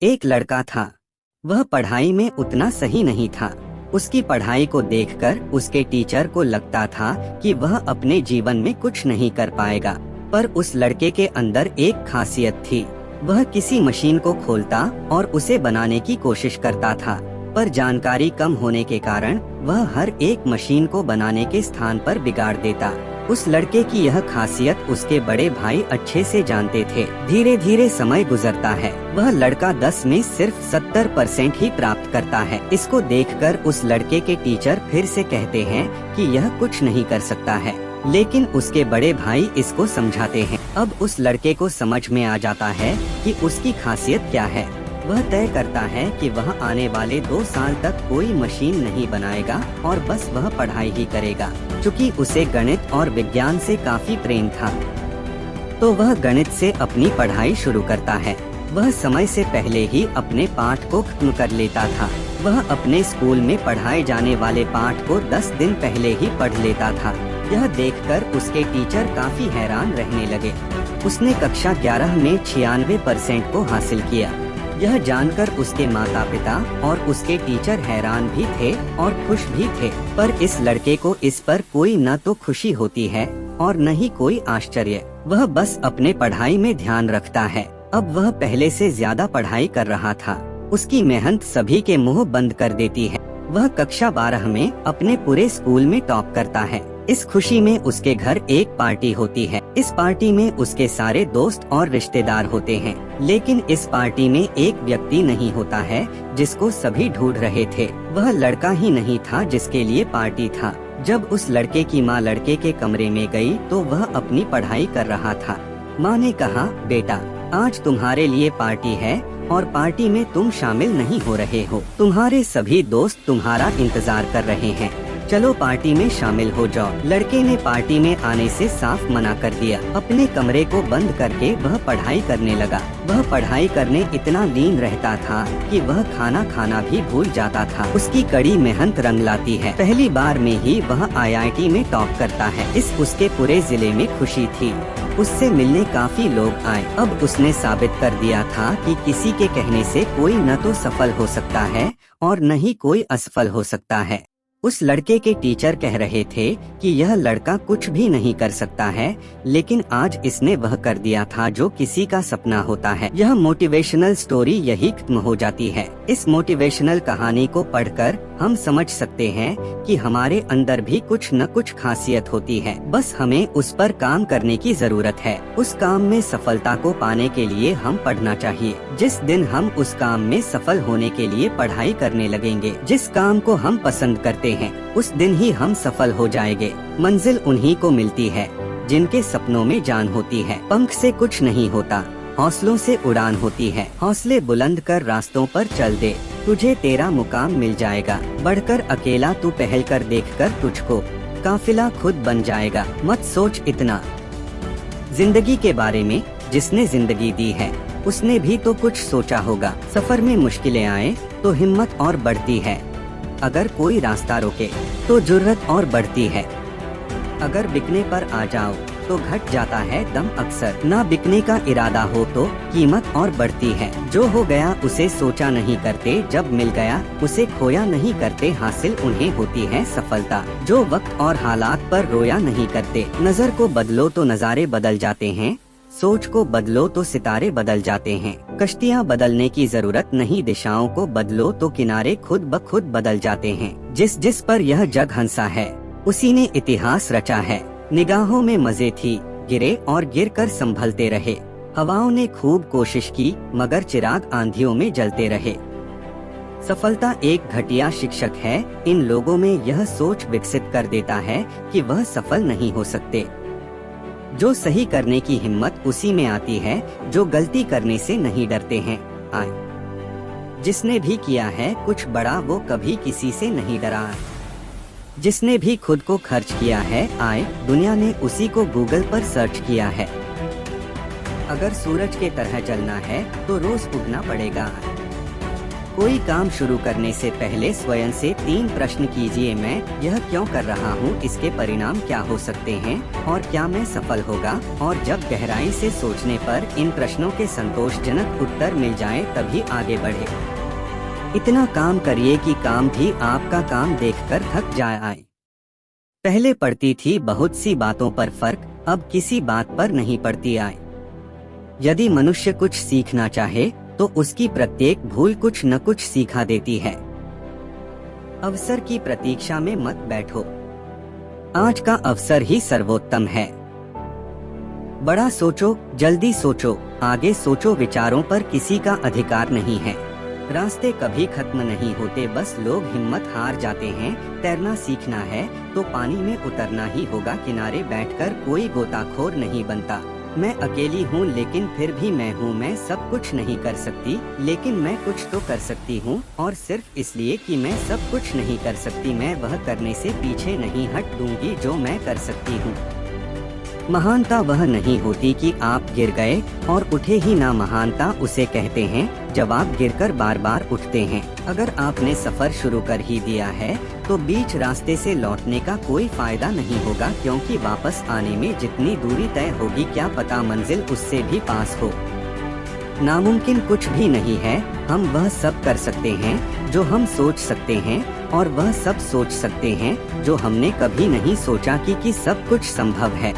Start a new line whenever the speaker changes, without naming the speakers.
एक लड़का था। वह पढ़ाई में उतना सही नहीं था। उसकी पढ़ाई को देखकर उसके टीचर को लगता था कि वह अपने जीवन में कुछ नहीं कर पाएगा। पर उस लड़के के अंदर एक खासियत थी। वह किसी मशीन को खोलता और उसे बनाने की कोशिश करता था, पर जानकारी कम होने के कारण वह हर एक मशीन को बनाने के स्थान पर बिगाड़ देता। उस लड़के की यह खासियत उसके बड़े भाई अच्छे से जानते थे। धीरे धीरे समय गुजरता है। वह लड़का 10 में सिर्फ 70% ही प्राप्त करता है। इसको देखकर उस लड़के के टीचर फिर से कहते हैं कि यह कुछ नहीं कर सकता है, लेकिन उसके बड़े भाई इसको समझाते हैं। अब उस लड़के को समझ में आ जाता है कि उसकी खासियत क्या है। वह तय करता है कि वह आने वाले 2 साल तक कोई मशीन नहीं बनाएगा और बस वह पढ़ाई ही करेगा। चूँकि उसे गणित और विज्ञान से काफी प्रेम था, तो वह गणित से अपनी पढ़ाई शुरू करता है। वह समय से पहले ही अपने पाठ को खत्म कर लेता था। वह अपने स्कूल में पढ़ाए जाने वाले पाठ को 10 दिन पहले ही पढ़ लेता था। यह देखकर उसके टीचर काफी हैरान रहने लगे। उसने कक्षा 11 में 96% को हासिल किया। यह जानकर उसके माता पिता और उसके टीचर हैरान भी थे और खुश भी थे। पर इस लड़के को इस पर कोई न तो खुशी होती है और न ही कोई आश्चर्य। वह बस अपने पढ़ाई में ध्यान रखता है। अब वह पहले से ज्यादा पढ़ाई कर रहा था। उसकी मेहनत सभी के मुंह बंद कर देती है। वह कक्षा 12 में अपने पूरे स्कूल में टॉप करता है। इस खुशी में उसके घर एक पार्टी होती है। इस पार्टी में उसके सारे दोस्त और रिश्तेदार होते हैं, लेकिन इस पार्टी में एक व्यक्ति नहीं होता है जिसको सभी ढूंढ रहे थे। वह लड़का ही नहीं था जिसके लिए पार्टी था। जब उस लड़के की माँ लड़के के कमरे में गई तो वह अपनी पढ़ाई कर रहा था। माँ ने कहा, बेटा, आज तुम्हारे लिए पार्टी है और पार्टी में तुम शामिल नहीं हो रहे हो। तुम्हारे सभी दोस्त तुम्हारा इंतजार कर रहे हैं। चलो पार्टी में शामिल हो जाओ। लड़के ने पार्टी में आने से साफ मना कर दिया। अपने कमरे को बंद करके वह पढ़ाई करने लगा। वह पढ़ाई करने इतना लीन रहता था कि वह खाना खाना भी भूल जाता था। उसकी कड़ी मेहनत रंग लाती है। पहली बार में ही वह IIT में टॉप करता है। इस उसके पूरे जिले में खुशी थी। उससे मिलने काफी लोग आए। अब उसने साबित कर दिया था कि किसी के कहने से कोई न तो सफल हो सकता है और न ही कोई असफल हो सकता है। उस लड़के के टीचर कह रहे थे कि यह लड़का कुछ भी नहीं कर सकता है, लेकिन आज इसने वह कर दिया था जो किसी का सपना होता है। यह मोटिवेशनल स्टोरी यही खत्म हो जाती है। इस मोटिवेशनल कहानी को पढ़कर हम समझ सकते हैं कि हमारे अंदर भी कुछ न कुछ खासियत होती है। बस हमें उस पर काम करने की जरूरत है। उस काम में सफलता को पाने के लिए हम पढ़ना चाहिए। जिस दिन हम उस काम में सफल होने के लिए पढ़ाई करने लगेंगे, जिस काम को हम पसंद करते हैं, उस दिन ही हम सफल हो जाएंगे। मंजिल उन्हीं को मिलती है जिनके सपनों में जान होती है। पंख से कुछ नहीं होता, हौसलों से उड़ान होती है। हौसले बुलंद कर रास्तों पर चल दे, तुझे तेरा मुकाम मिल जाएगा। बढ़कर अकेला तू पहल कर देखकर तुझको काफिला खुद बन जाएगा। मत सोच इतना जिंदगी के बारे में। जिसने जिंदगी दी है उसने भी तो कुछ सोचा होगा। सफर में मुश्किलें आए तो हिम्मत और बढ़ती है। अगर कोई रास्ता रोके तो जुर्रत और बढ़ती है। अगर बिकने पर आ जाओ तो घट जाता है दम अक्सर। ना बिकने का इरादा हो तो कीमत और बढ़ती है। जो हो गया उसे सोचा नहीं करते, जब मिल गया उसे खोया नहीं करते। हासिल उन्हें होती है सफलता जो वक्त और हालात पर रोया नहीं करते। नजर को बदलो तो नजारे बदल जाते हैं, सोच को बदलो तो सितारे बदल जाते हैं। कश्तियाँ बदलने की जरूरत नहीं, दिशाओं को बदलो तो किनारे खुद ब खुद बदल जाते हैं। जिस जिस पर यह जग हंसा है उसी ने इतिहास रचा है। निगाहों में मजे थी, गिरे और गिर कर संभलते रहे। हवाओं ने खूब कोशिश की मगर चिराग आंधियों में जलते रहे। सफलता एक घटिया शिक्षक है। इन लोगों में यह सोच विकसित कर देता है कि वह सफल नहीं हो सकते। जो सही करने की हिम्मत उसी में आती है जो गलती करने से नहीं डरते हैं। आए जिसने भी किया है कुछ बड़ा वो कभी किसी से नहीं डरा। जिसने भी खुद को खर्च किया है, आए दुनिया ने उसी को गूगल पर सर्च किया है। अगर सूरज के तरह जलना है तो रोज उगना पड़ेगा। कोई काम शुरू करने से पहले स्वयं से 3 प्रश्न कीजिए। मैं यह क्यों कर रहा हूँ, इसके परिणाम क्या हो सकते हैं और क्या मैं सफल होगा। और जब गहराई से सोचने पर इन प्रश्नों के संतोषजनक उत्तर मिल जाए तभी आगे बढ़े। इतना काम करिए कि काम भी आपका काम देखकर थक जाए। पहले पड़ती थी बहुत सी बातों पर फर्क, अब किसी बात पर नहीं पड़ती आए। यदि मनुष्य कुछ सीखना चाहे तो उसकी प्रत्येक भूल कुछ न कुछ सिखा देती है। अवसर की प्रतीक्षा में मत बैठो, आज का अवसर ही सर्वोत्तम है। बड़ा सोचो, जल्दी सोचो, आगे सोचो, विचारों पर किसी का अधिकार नहीं है। रास्ते कभी खत्म नहीं होते, बस लोग हिम्मत हार जाते हैं। तैरना सीखना है तो पानी में उतरना ही होगा, किनारे बैठकर कोई गोताखोर नहीं बनता। मैं अकेली हूँ लेकिन फिर भी मैं हूँ, मैं सब कुछ नहीं कर सकती लेकिन मैं कुछ तो कर सकती हूँ, और सिर्फ इसलिए कि मैं सब कुछ नहीं कर सकती मैं वह करने से पीछे नहीं हट दूंगी जो मैं कर सकती हूँ। महानता वह नहीं होती कि आप गिर गए और उठे ही ना, महानता उसे कहते हैं जब आप गिरकर बार बार उठते हैं। अगर आपने सफर शुरू कर ही दिया है तो बीच रास्ते से लौटने का कोई फायदा नहीं होगा, क्योंकि वापस आने में जितनी दूरी तय होगी क्या पता मंजिल उससे भी पास हो। नामुमकिन कुछ भी नहीं है, हम वह सब कर सकते हैं जो हम सोच सकते हैं, और वह सब सोच सकते हैं जो हमने कभी नहीं सोचा कि सब कुछ संभव है।